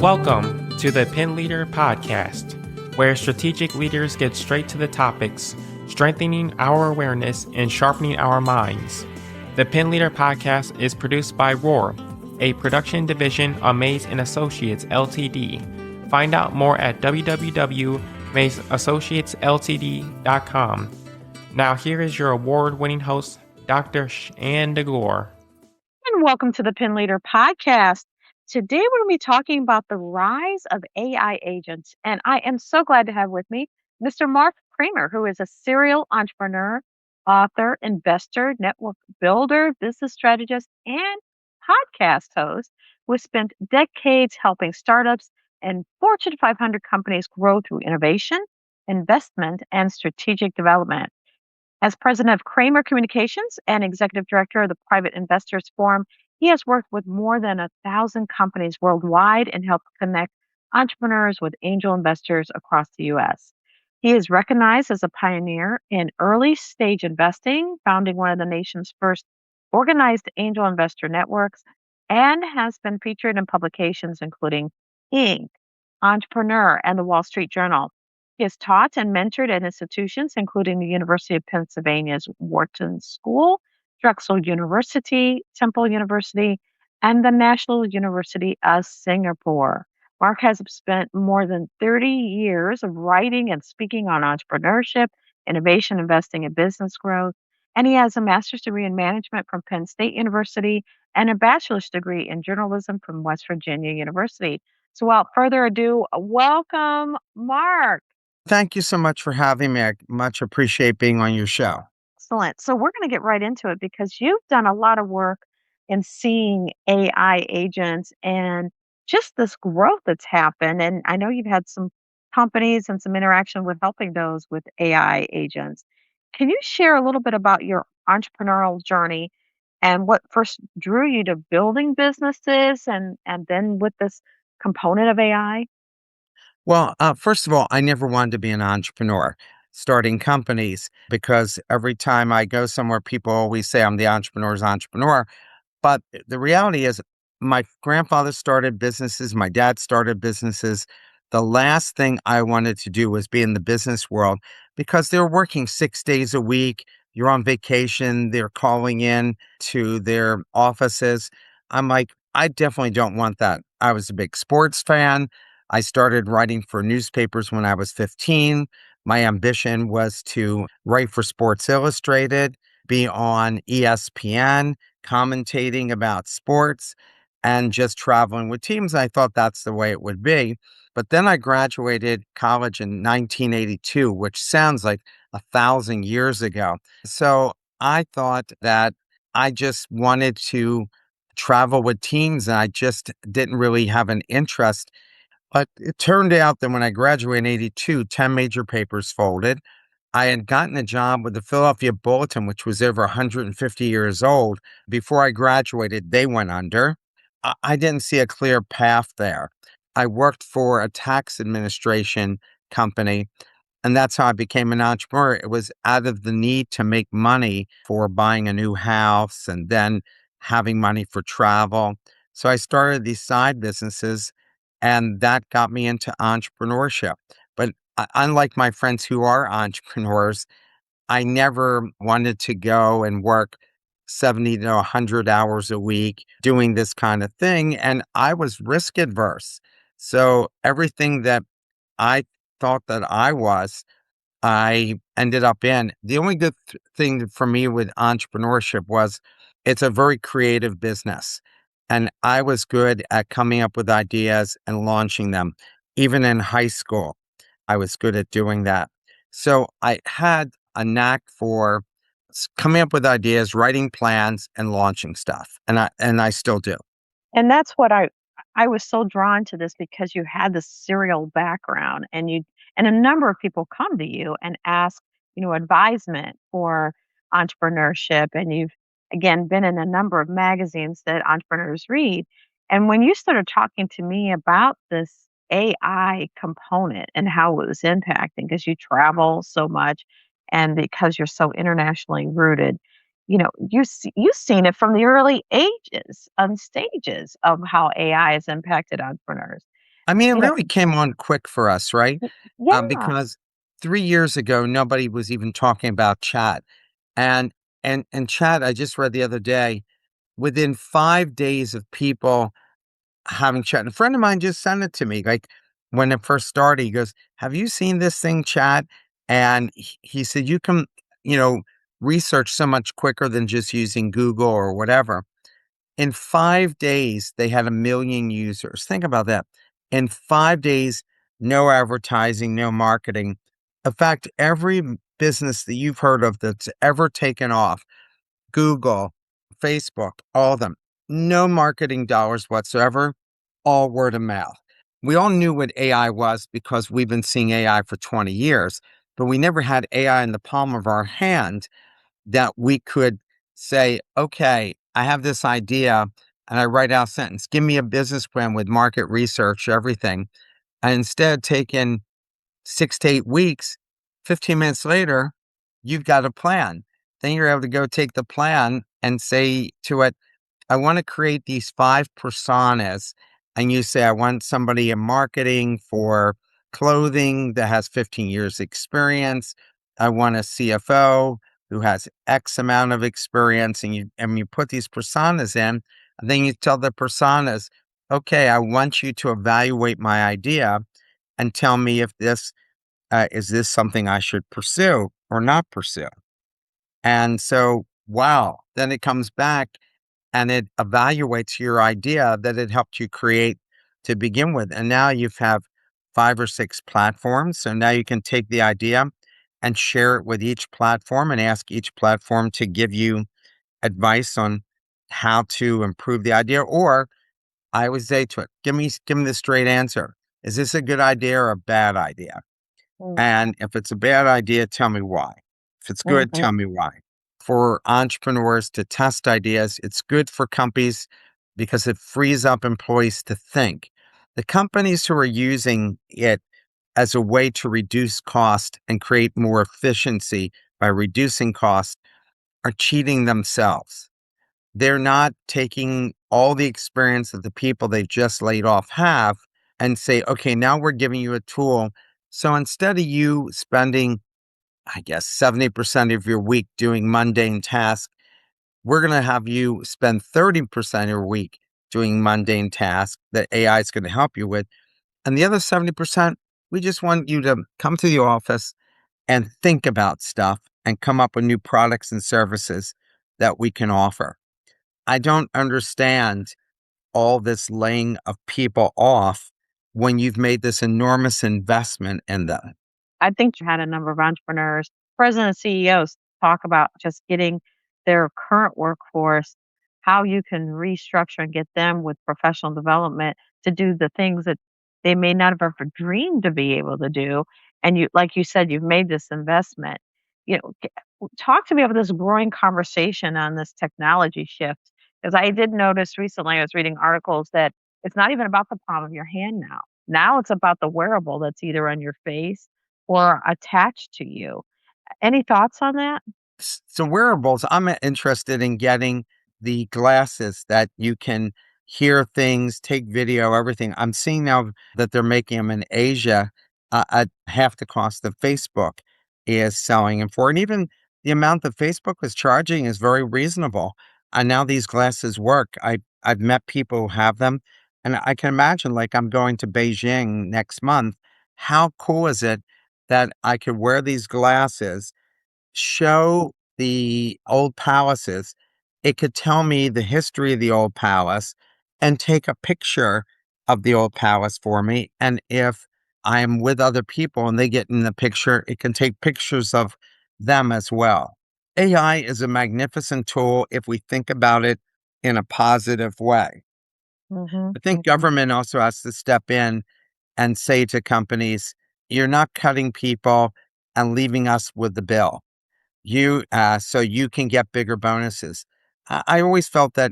Welcome to the Pen Leader Podcast, where strategic leaders get straight to the topics, strengthening our awareness and sharpening our minds. The Pen Leader Podcast is produced by Roar, a production division of Mays & Associates Ltd. Find out more at www.maysassociatesltd.com. Now here is your award-winning host, Dr. Shanda Gore. And welcome to the Pen Leader Podcast. Today we're going to be talking about the rise of AI agents, and I am so glad to have with me Mr. Marc Kramer, who is a serial entrepreneur, author, investor, network builder, business strategist, and podcast host who has spent decades helping startups and Fortune 500 companies grow through innovation, investment, and strategic development. As president of Kramer Communications and executive director of the Private Investors Forum, he has worked with more than 1,000 companies worldwide and helped connect entrepreneurs with angel investors across the U.S. He is recognized as a pioneer in early stage investing, founding one of the nation's first organized angel investor networks, and has been featured in publications including Inc., Entrepreneur, and the Wall Street Journal. He has taught and mentored at institutions including the University of Pennsylvania's Wharton School, Drexel University, Temple University, and the National University of Singapore. Marc has spent more than 30 years of writing and speaking on entrepreneurship, innovation, investing, and business growth. And he has a master's degree in management from Penn State University and a bachelor's degree in journalism from West Virginia University. So without further ado, welcome, Marc. Thank you so much for having me. I much appreciate being on your show. Excellent. So we're going to get right into it because you've done a lot of work in seeing AI agents and just this growth that's happened. And I know you've had some companies and some interaction with helping those with AI agents. Can you share a little bit about your entrepreneurial journey and what first drew you to building businesses and then with this component of AI? Well, first of all, I never wanted to be an entrepreneur starting companies because every time I go somewhere, people always say I'm the entrepreneur's entrepreneur. But the reality is, my grandfather started businesses, my dad started businesses. The last thing I wanted to do was be in the business world because they're working 6 days a week. You're on vacation, they're calling in to their offices. I'm like, I definitely don't want that. I was a big sports fan. I started writing for newspapers when I was 15. My ambition was to write for Sports Illustrated, be on ESPN, commentating about sports, and just traveling with teams. I thought that's the way it would be. But then I graduated college in 1982, which sounds like 1,000 years ago. So I thought that I just wanted to travel with teams, and I just didn't really have an interest. But it turned out that when I graduated in 82, 10 major papers folded. I had gotten a job with the Philadelphia Bulletin, which was over 150 years old. Before I graduated, they went under. I didn't see a clear path there. I worked for a tax administration company, and that's how I became an entrepreneur. It was out of the need to make money for buying a new house and then having money for travel. So I started these side businesses, and that got me into entrepreneurship. But unlike my friends who are entrepreneurs, I never wanted to go and work 70 to 100 hours a week doing this kind of thing. And I was risk adverse. So everything that I thought that I ended up in. The only good thing for me with entrepreneurship was it's a very creative business. And I was good at coming up with ideas and launching them. Even in high school, I was good at doing that. So I had a knack for coming up with ideas, writing plans, and launching stuff. And I still do. And that's what I was so drawn to this because you had this serial background and a number of people come to you and ask, advisement for entrepreneurship. And you've again been in a number of magazines that entrepreneurs read. And when you started talking to me about this AI component and how it was impacting, because you travel so much and because you're so internationally rooted, you've seen it from the early ages and stages of how AI has impacted entrepreneurs. I mean, it You know, really came on quick for us, right? yeah. Because 3 years ago, nobody was even talking about chat. And and chat, I just read the other day, within 5 days of people having chat, and a friend of mine just sent it to me, like, when it first started, he goes, "Have you seen this thing, chat?" And he said, "You can, you know, research so much quicker than just using Google or whatever." In 5 days, they had 1,000,000 users. Think about that. In 5 days, no advertising, no marketing. In fact, every business that you've heard of that's ever taken off, Google, Facebook, all of them, no marketing dollars whatsoever, all word of mouth. We all knew what AI was because we've been seeing AI for 20 years, but we never had AI in the palm of our hand that we could say, okay, I have this idea and I write out a sentence. Give me a business plan with market research, everything. And instead, taking 6 to 8 weeks, 15 minutes later, you've got a plan. Then you're able to go take the plan and say to it, I want to create these 5 personas. And you say, I want somebody in marketing for clothing that has 15 years experience. I want a CFO who has X amount of experience. And you put these personas in, and then you tell the personas, okay, I want you to evaluate my idea and tell me if this is this something I should pursue or not pursue. And so, wow, then it comes back and it evaluates your idea that it helped you create to begin with. And now you have 5 or 6 platforms. So now you can take the idea and share it with each platform and ask each platform to give you advice on how to improve the idea. Or I would say to it, give me the straight answer. Is this a good idea or a bad idea? Mm, And if it's a bad idea, tell me why. If it's good, mhm. tell me why. For entrepreneurs to test ideas, it's good for companies because it frees up employees to think. The companies who are using it as a way to reduce cost and create more efficiency by reducing cost are cheating themselves. They're not taking all the experience that the people they've just laid off have and say, okay, now we're giving you a tool. So instead of you spending, I guess, 70% of your week doing mundane tasks, we're going to have you spend 30% of your week doing mundane tasks that AI is going to help you with. And the other 70%, we just want you to come to the office and think about stuff and come up with new products and services that we can offer. I don't understand all this laying of people off when you've made this enormous investment in them. I think you had a number of entrepreneurs, presidents, CEOs talk about just getting their current workforce, how you can restructure and get them with professional development to do the things that they may not have ever dreamed to be able to do. And you, like you said, you've made this investment. Talk to me about this growing conversation on this technology shift. Because I did notice recently, I was reading articles that it's not even about the palm of your hand now. Now it's about the wearable that's either on your face or attached to you. Any thoughts on that? So wearables, I'm interested in getting the glasses that you can hear things, take video, everything. I'm seeing now that they're making them in Asia at half the cost that Facebook is selling them for. And even the amount that Facebook was charging is very reasonable. And now these glasses work. I've met people who have them. And I can imagine, like, I'm going to Beijing next month. How cool is it that I could wear these glasses, show the old palaces? It could tell me the history of the old palace and take a picture of the old palace for me. And if I am with other people and they get in the picture, it can take pictures of them as well. AI is a magnificent tool if we think about it in a positive way. Mhm, I think mhm. government also has to step in and say to companies, you're not cutting people and leaving us with the bill. So you can get bigger bonuses. I always felt that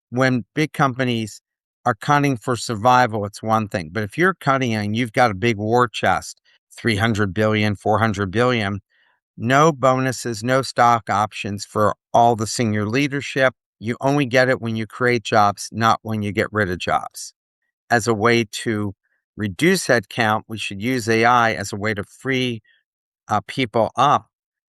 when big companies are cutting for survival, it's one thing. But if you're cutting and you've got a big war chest, 300 billion, 400 billion, no bonuses, no stock options for all the senior leadership. You only get it when you create jobs, not when you get rid of jobs, as a way to reduce headcount, we should use AI as a way to free people up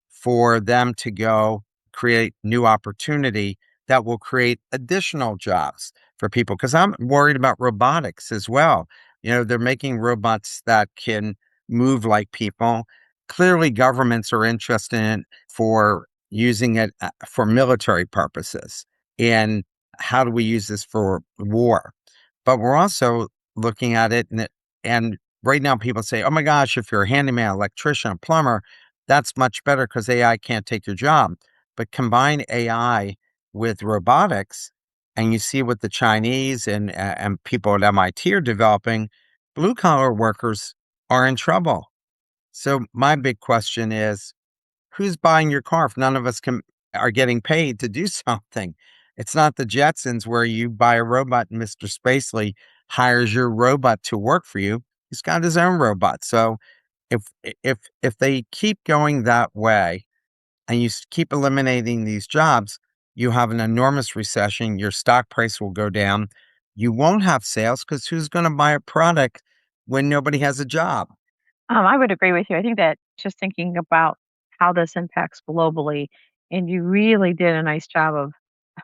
for them to go create new opportunity that will create additional jobs for people. Because I'm worried about robotics as well. They're making robots that can move like people. Clearly, governments are interested in it for using it for military purposes. And how do we use this for war? But we're also looking at it, and right now people say, oh my gosh, if you're a handyman, electrician, a plumber, that's much better because AI can't take your job. But combine AI with robotics, and you see what the Chinese and people at MIT are developing, blue collar workers are in trouble. So my big question is, who's buying your car if none of us are getting paid to do something? It's not the Jetsons where you buy a robot and Mr. Spacely hires your robot to work for you. He's got his own robot. So if they keep going that way and you keep eliminating these jobs, you have an enormous recession. Your stock price will go down. You won't have sales because who's going to buy a product when nobody has a job? I would agree with you. I think that just thinking about how this impacts globally, and you really did a nice job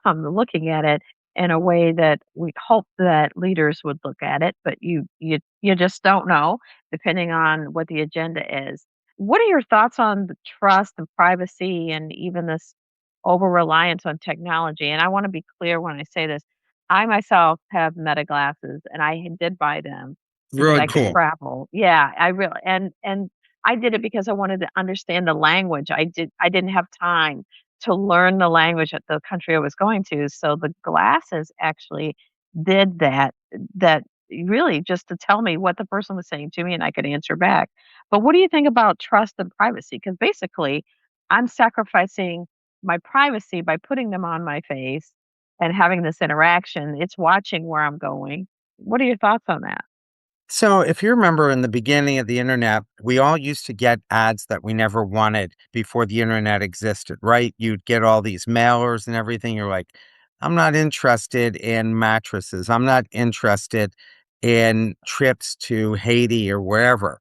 of looking at it in a way that we hope that leaders would look at it, but you just don't know depending on what the agenda is. What are your thoughts on the trust and privacy and even this over reliance on technology? And I want to be clear when I say this. I myself have Meta glasses and I did buy them because Really I could cool. travel. Yeah, I really and I did it because I wanted to understand the language. I didn't have time to learn the language at the country I was going to. So the glasses actually did that really just to tell me what the person was saying to me and I could answer back. But what do you think about trust and privacy? Because basically I'm sacrificing my privacy by putting them on my face and having this interaction. It's watching where I'm going. What are your thoughts on that? So, if you remember in the beginning of the internet, we all used to get ads that we never wanted before the internet existed, right? You'd get all these mailers and everything. You're like, I'm not interested in mattresses. I'm not interested in trips to Haiti or wherever.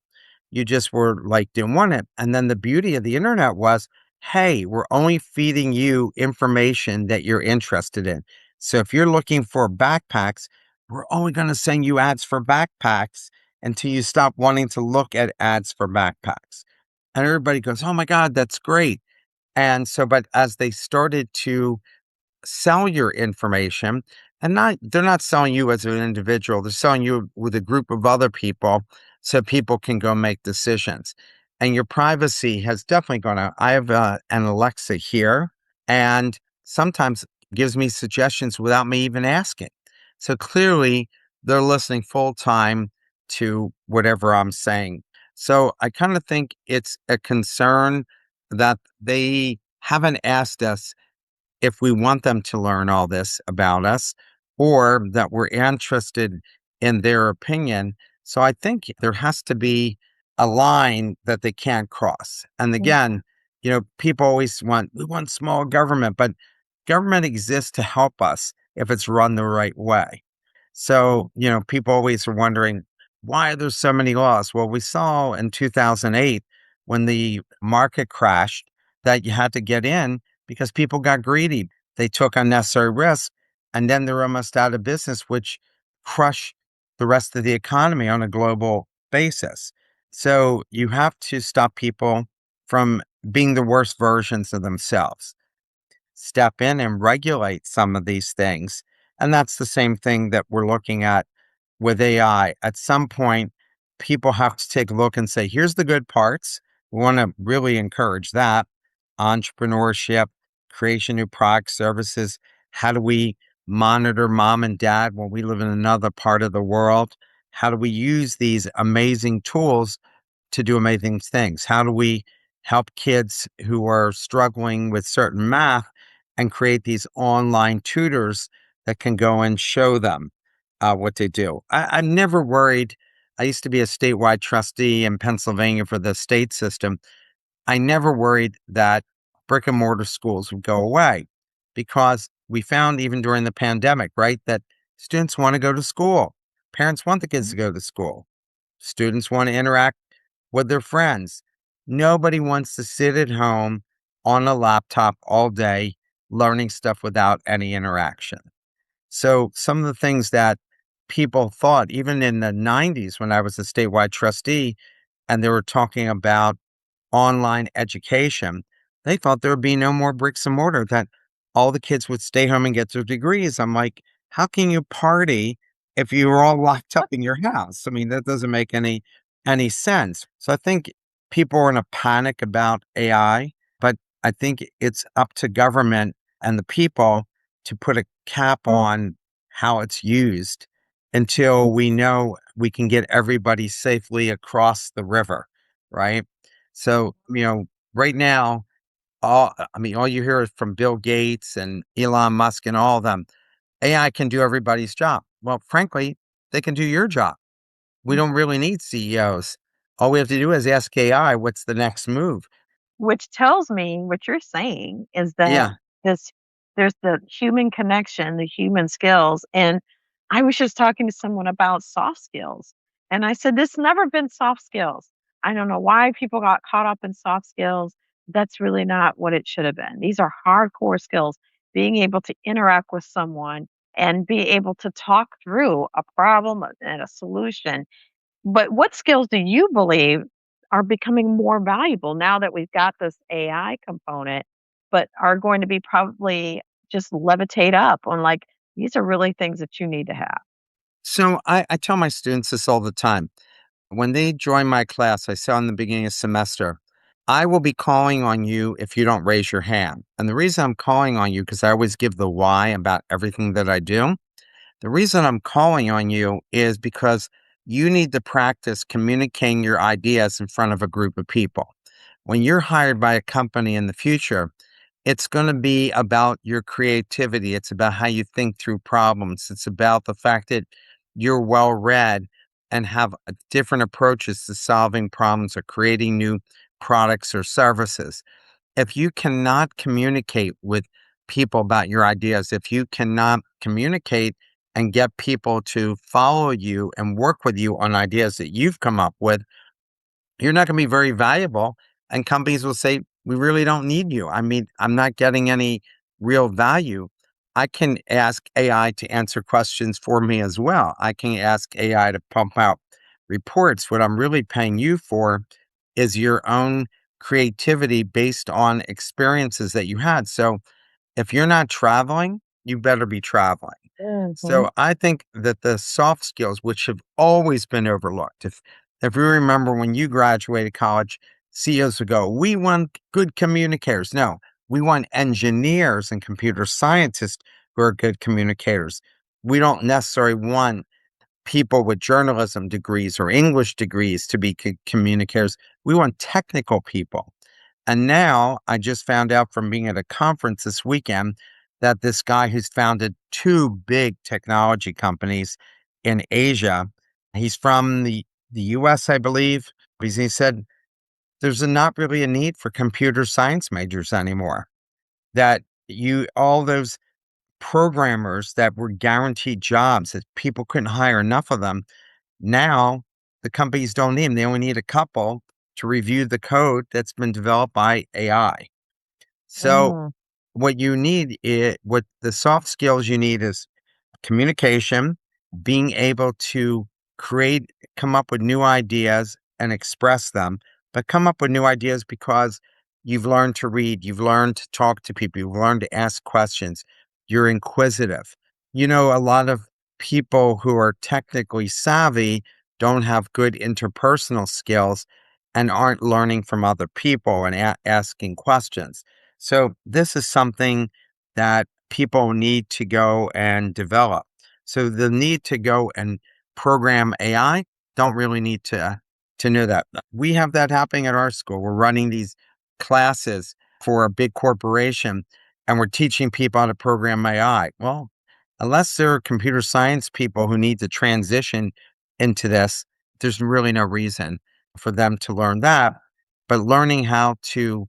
You just were like, didn't want it. And then the beauty of the internet was, hey, we're only feeding you information that you're interested in. So, if you're looking for backpacks, we're only going to send you ads for backpacks until you stop wanting to look at ads for backpacks. And everybody goes, oh my God, that's great. And so, but as they started to sell your information, and they're not selling you as an individual, they're selling you with a group of other people so people can go make decisions. And your privacy has definitely gone out. I have an Alexa here, and sometimes gives me suggestions without me even asking. So clearly they're listening full time to whatever I'm saying. So I kind of think it's a concern that they haven't asked us if we want them to learn all this about us or that we're interested in their opinion. So I think there has to be a line that they can't cross. And Mm, again, people always we want small government, but government exists to help us if it's run the right way. So, people always are wondering, why are there so many laws? Well, we saw in 2008 when the market crashed that you had to get in because people got greedy. They took unnecessary risks and then they're almost out of business, which crushed the rest of the economy on a global basis. So you have to stop people from being the worst versions of themselves, step in and regulate some of these things. And that's the same thing that we're looking at with AI. At some point, people have to take a look and say, here's the good parts. We want to really encourage that entrepreneurship, creation of new products, services. How do we monitor mom and dad when we live in another part of the world? How do we use these amazing tools to do amazing things? How do we help kids who are struggling with certain math and create these online tutors that can go and show them what they do? I'm never worried. I used to be a statewide trustee in Pennsylvania for the state system. I never worried that brick and mortar schools would go away because we found even during the pandemic, right, that students want to go to school. Parents want the kids to mhm. go to school. Students want to interact with their friends. Nobody wants to sit at home on a laptop all day learning stuff without any interaction. So some of the things that people thought, even in the 90s when I was a statewide trustee, and they were talking about online education, they thought there would be no more bricks and mortar, that all the kids would stay home and get their degrees. I'm like, how can you party if you were all locked up in your house? I mean, that doesn't make any sense. So I think people are in a panic about AI, but I think it's up to government and the people to put a cap on how it's used until we know we can get everybody safely across the river, right? So, right now, all you hear is from Bill Gates and Elon Musk and all of them. AI can do everybody's job. Well, frankly, they can do your job. We don't really need CEOs. All we have to do is ask AI, what's the next move? Which tells me what you're saying is that Yeah. this there's the human connection, the human skills, and I was just talking to someone about soft skills, and I said, "This never been soft skills." I don't know why people got caught up in soft skills. That's really not what it should have been. These are hardcore skills, being able to interact with someone and be able to talk through a problem and a solution. But what skills do you believe are becoming more valuable now that we've got this AI component, but are going to be probably just levitate up on like, these are really things that you need to have? So I tell my students this all the time. When they join my class, I say in the beginning of semester, I will be calling on you if you don't raise your hand. And the reason I'm calling on you, because I always give the why about everything that I do. The reason I'm calling on you is because you need to practice communicating your ideas in front of a group of people. When you're hired by a company in the future, it's going to be about your creativity. It's about how you think through problems. It's about the fact that you're well read and have different approaches to solving problems or creating new products or services. If you cannot communicate with people about your ideas, if you cannot communicate and get people to follow you and work with you on ideas that you've come up with, you're not going to be very valuable. And companies will say, we really don't need you. I mean, I'm not getting any real value. I can ask AI to answer questions for me as well. I can ask AI to pump out reports. What I'm really paying you for is your own creativity based on experiences that you had. So if you're not traveling, you better be traveling. Mhm. So I think that the soft skills, which have always been overlooked, if you remember when you graduated college, CEOs would go, "We want good communicators." No, we want engineers and computer scientists who are good communicators. We don't necessarily want people with journalism degrees or English degrees to be communicators. We want technical people. And now I just found out from being at a conference this weekend that this guy who's founded two big technology companies in Asia, he's from the US, I believe. He said there's not really a need for computer science majors anymore. That all those programmers that were guaranteed jobs, that people couldn't hire enough of them. Now the companies don't need them. They only need a couple to review the code that's been developed by AI. So Mm. what the soft skills you need is communication, being able to come up with new ideas and express them, but come up with new ideas because you've learned to read, you've learned to talk to people, you've learned to ask questions, you're inquisitive. A lot of people who are technically savvy don't have good interpersonal skills and aren't learning from other people and asking questions. So, this is something that people need to go and develop. So the need to go and program AI, don't really need to know that. We have that happening at our school. We're running these classes for a big corporation and we're teaching people how to program AI. Well, unless there are computer science people who need to transition into this, there's really no reason for them to learn that. But learning how to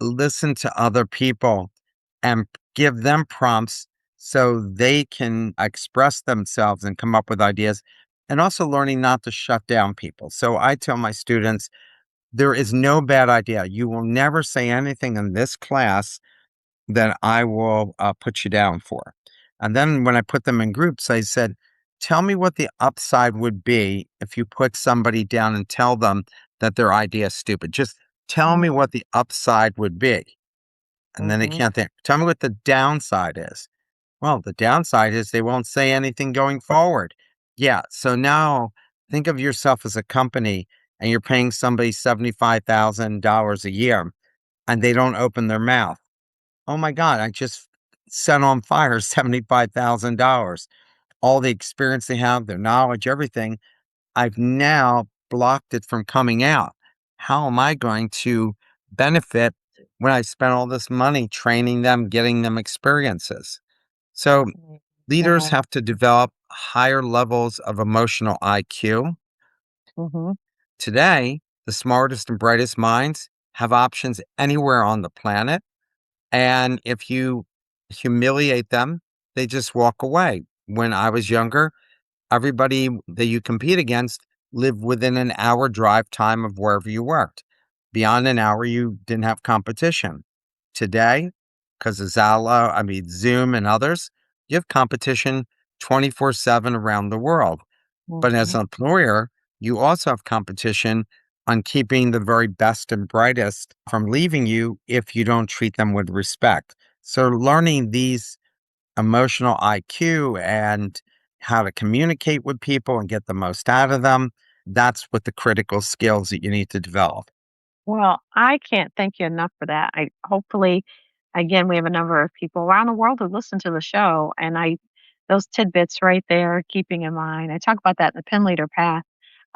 listen to other people and give them prompts so they can express themselves and come up with ideas. and also learning not to shut down people. So I tell my students, there is no bad idea. You will never say anything in this class that I will put you down for. And then when I put them in groups, I said, tell me what the upside would be if you put somebody down and tell them that their idea is stupid. Just tell me what the upside would be. And then they Mm-hmm. can't think. Tell me what the downside is. Well, the downside is they won't say anything going forward. Yeah. So now think of yourself as a company and you're paying somebody $75,000 a year and they don't open their mouth. Oh my God, I just set on fire $75,000. All the experience they have, their knowledge, everything, I've now blocked it from coming out. How am I going to benefit when I spent all this money training them, getting them experiences? So leaders Yeah. have to develop higher levels of emotional IQ. Mm-hmm. Today, the smartest and brightest minds have options anywhere on the planet. And if you humiliate them, they just walk away. When I was younger, everybody that you compete against lived within an hour drive time of wherever you worked. Beyond an hour, you didn't have competition. Today, because of Zoom and others, you have competition 24/7 around the world. But as Mm-hmm. an employer, you also have competition on keeping the very best and brightest from leaving you if you don't treat them with respect. So learning these emotional IQ and how to communicate with people and get the most out of them, that's what the critical skills that you need to develop. Well, I can't thank you enough for that. I hopefully, again, we have a number of people around the world who listen to the show, and those tidbits right there, keeping in mind. I talk about that in the Pen Leader Path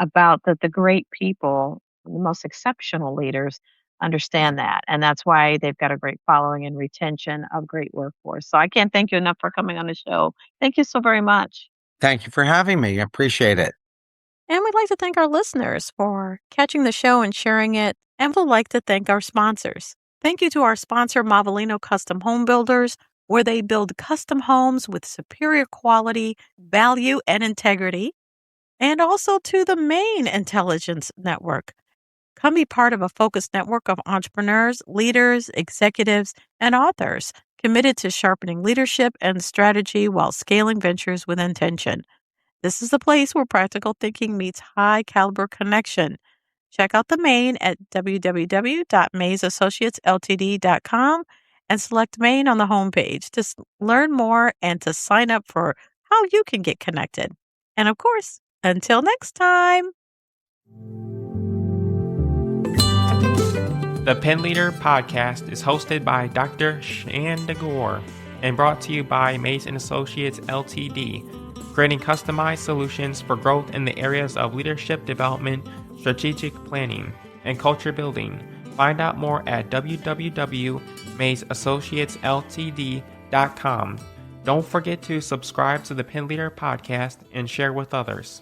about the great people, the most exceptional leaders understand that, and that's why they've got a great following and retention of great workforce. So I can't thank you enough for coming on the show. Thank you so very much. Thank you for having me. I appreciate it. And we'd like to thank our listeners for catching the show and sharing it. And we'd like to thank our sponsors. Thank you to our sponsor, Mavalino Custom Home Builders, where they build custom homes with superior quality, value, and integrity. And also to the Maine Intelligence Network. Come be part of a focused network of entrepreneurs, leaders, executives, and authors committed to sharpening leadership and strategy while scaling ventures with intention. This is the place where practical thinking meets high caliber connection. Check out the Maine at www.maesassociatesltd.com and select Maine on the homepage to learn more and to sign up for how you can get connected. And of course, until next time. The Pen Leader podcast is hosted by Dr. Shanda Gore and brought to you by Mays & Associates Ltd., creating customized solutions for growth in the areas of leadership development, strategic planning, and culture building. Find out more at www.maysassociatesltd.com. Don't forget to subscribe to the Pen Leader podcast and share with others.